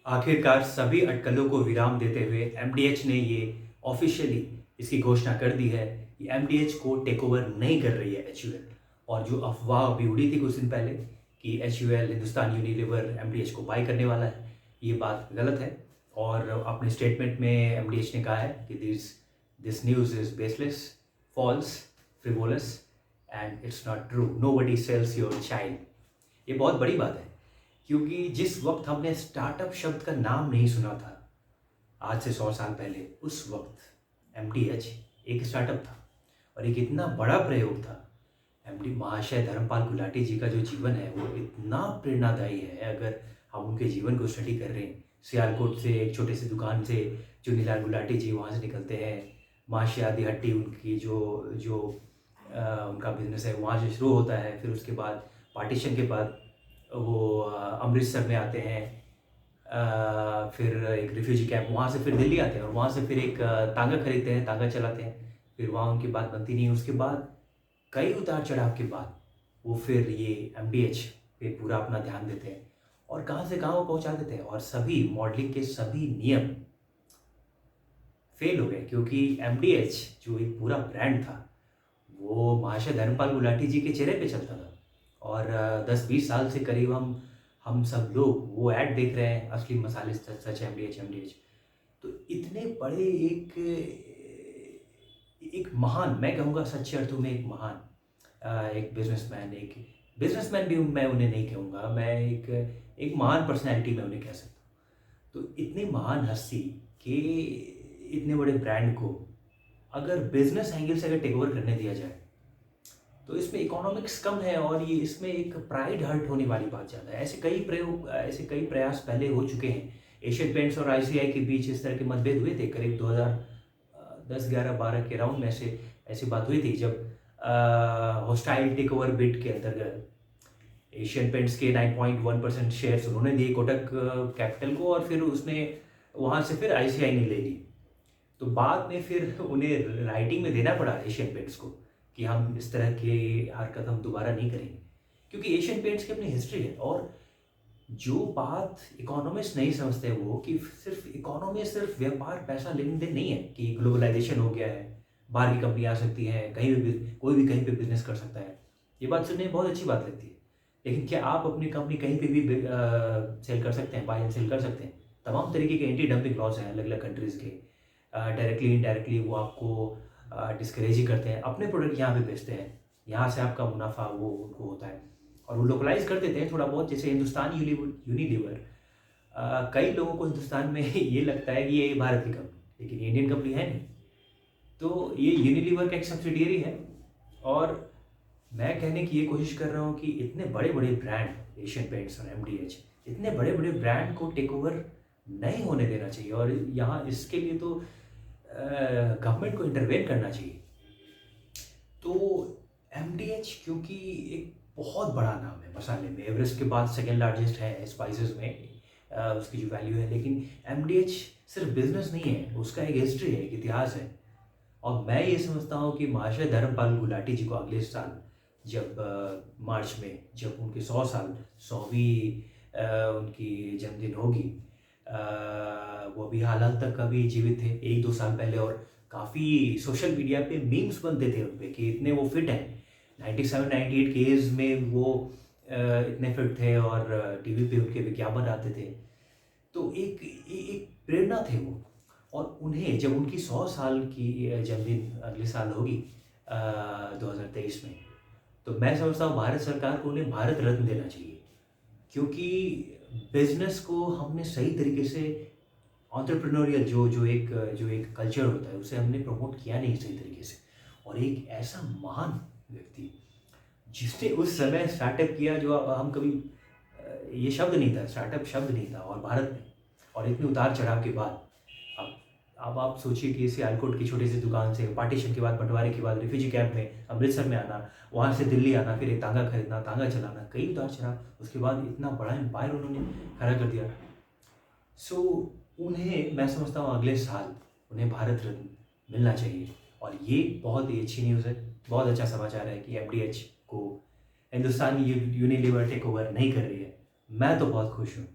आखिरकार सभी अटकलों को विराम देते हुए एमडीएच ने ये ऑफिशियली इसकी घोषणा कर दी है कि एमडीएच को टेक ओवर नहीं कर रही है एचयूएल। और जो अफवाह अभी उड़ी थी कुछ दिन पहले कि एचयूएल हिंदुस्तान यूनिलीवर एमडीएच को बाय करने वाला है, ये बात गलत है। और अपने स्टेटमेंट में एमडीएच ने कहा है कि this this news is baseless, false, frivolous and it's not true. Nobody sells your child. ये बहुत बड़ी बात है, क्योंकि जिस वक्त हमने स्टार्टअप शब्द का नाम नहीं सुना था, आज से 100 साल पहले, उस वक्त एमडीएच एक स्टार्टअप था और एक इतना बड़ा प्रयोग था। एमडी महाशय धर्मपाल गुलाटी जी का जो जीवन है वो इतना प्रेरणादायी है। अगर हम उनके जीवन को स्टडी कर रहे हैं, सियालकोट से एक छोटे से दुकान से चुनीलाल गुलाटी जी वहाँ से निकलते हैं, महाशय आदि हट्टी उनकी जो जो उनका बिजनेस है वहाँ से शुरू होता है। फिर उसके बाद पार्टीशन के बाद वो अमृतसर में आते हैं, फिर एक रिफ्यूजी कैंप, वहाँ से फिर दिल्ली आते हैं और वहाँ से फिर एक तांगा खरीदते हैं, तांगा चलाते हैं। फिर वहाँ उनकी बात बनती नहीं। उसके बाद कई उतार चढ़ाव के बाद वो फिर ये एमडीएच पे पूरा अपना ध्यान देते हैं और कहाँ से कहाँ वो पहुँचा देते हैं। और सभी मॉडलिंग के सभी नियम फेल हो गए, क्योंकि एमडीएच जो एक पूरा ब्रांड था वो महाशय धर्मपाल गुलाटी जी के चेहरे पे चलता था। और 10-20 साल से करीब हम सब लोग वो ऐड देख रहे हैं, असली मसाले सच सच एमडीएच एमडीएच। तो इतने बड़े एक महान, मैं कहूँगा सच्चे अर्थों में एक महान एक बिजनेसमैन भी मैं उन्हें नहीं कहूँगा, मैं एक महान पर्सनैलिटी मैं उन्हें कह सकता हूँ। तो इतनी महान हस्ती के इतने बड़े ब्रांड को अगर बिजनेस एंगल से अगर टेक ओवर करने दिया जाए तो इसमें इकोनॉमिक्स कम है और ये इसमें एक प्राइड हर्ट होने वाली बात ज़्यादा है। ऐसे कई प्रयास पहले हो चुके हैं। एशियन पेंट्स और आईसीआई के बीच इस तरह के मतभेद हुए थे करीब 2010, 11, 12 के राउंड में ऐसी बात हुई थी, जब हॉस्टाइल टेक ओवर बिड के अंतर्गत एशियन पेंट्स के 9.1% शेयर्स उन्होंने दिए कोटक कैपिटल को और फिर उसने वहाँ से फिर आईसीआई ने ले ली। तो बाद में फिर उन्हें राइटिंग में देना पड़ा एशियन पेंट्स को कि हम इस तरह की हरकत हम दोबारा नहीं करेंगे, क्योंकि एशियन पेंट्स की अपनी हिस्ट्री है। और जो बात इकोनॉमिस्ट नहीं समझते वो कि सिर्फ इकोनॉमी सिर्फ व्यापार पैसा लेन देन नहीं है, कि ग्लोबलाइजेशन हो गया है, बाहर की कंपनी आ सकती है, कहीं भी कोई भी कहीं पे बिजनेस कर सकता है। ये बात सुनने में बहुत अच्छी बात लगती है, लेकिन क्या आप अपनी कंपनी कहीं पे भी सेल कर सकते हैं, बाय एंड सेल कर सकते हैं? तमाम तरीके के एंटी डंपिंग लॉज हैं अलग अलग कंट्रीज़ के। डायरेक्टली इनडायरेक्टली वो आपको डिस्करेज ही करते हैं, अपने प्रोडक्ट यहाँ पे बेचते हैं, यहाँ से आपका मुनाफा वो उनको होता है और वो लोकलाइज कर देते हैं थोड़ा बहुत। जैसे हिंदुस्तान यूनिलीवर, कई लोगों को हिंदुस्तान में ये लगता है कि ये भारत की कंपनी, लेकिन ये इंडियन कंपनी है नहीं। तो ये यूनिलीवर का एक सब्सिडियरी है। और मैं कहने की ये कोशिश कर रहा हूँ कि इतने बड़े बड़े ब्रांड, एशियन पेंट्स और एमडीएच, इतने बड़े बड़े ब्रांड को टेक ओवर नहीं होने देना चाहिए। और यहाँ इसके लिए तो गवर्नमेंट को इंटरवेन करना चाहिए। तो एमडीएच क्योंकि एक बहुत बड़ा नाम है मसाले में, एवरेस्ट के बाद सेकेंड लार्जेस्ट है स्पाइसेस में, उसकी जो वैल्यू है। लेकिन एमडीएच सिर्फ बिजनेस नहीं है, उसका एक हिस्ट्री है, एक इतिहास है। और मैं ये समझता हूँ कि महाशय धर्मपाल गुलाटी जी को अगले साल जब मार्च में जब उनके 100वीं उनकी जन्मदिन होगी, वो अभी हाल तक अभी जीवित थे 1-2 साल पहले, और काफ़ी सोशल मीडिया पे मीम्स बनते थे उन पे कि इतने वो फिट हैं। 97-98 के एज में वो इतने फिट थे और टीवी पे उनके विज्ञापन आते थे। तो एक प्रेरणा थे वो। और उन्हें जब उनकी 100 साल की जन्मदिन अगले साल होगी 2023 में, तो मैं समझता हूँ भारत सरकार को उन्हें भारत रत्न देना चाहिए, क्योंकि बिजनेस को हमने सही तरीके से एंटरप्रेन्योरियल जो एक कल्चर होता है उसे हमने प्रमोट किया नहीं सही तरीके से। और एक ऐसा महान व्यक्ति जिसने उस समय स्टार्टअप किया, जो हम कभी ये शब्द नहीं था, स्टार्टअप शब्द नहीं था, और भारत में, और इतने उतार चढ़ाव के बाद अब आप सोचिए कि सियालकोट की छोटी सी दुकान से पार्टीशन के बाद, बंटवारे के बाद, रिफ्यूजी कैंप में अमृतसर में आना, वहाँ से दिल्ली आना, फिर एक तांगा खरीदना, तांगा चलाना, कई उतार चढ़ाव, उसके बाद इतना बड़ा एम्पायर उन्होंने खड़ा कर दिया। सो उन्हें, मैं समझता हूँ अगले साल उन्हें भारत रत्न मिलना चाहिए। और ये बहुत ही अच्छी न्यूज़ है, बहुत अच्छा समाचार है कि एमडीएच को हिंदुस्तान यूनिलीवर टेक ओवर नहीं कर रही है। मैं तो बहुत खुश हूँ।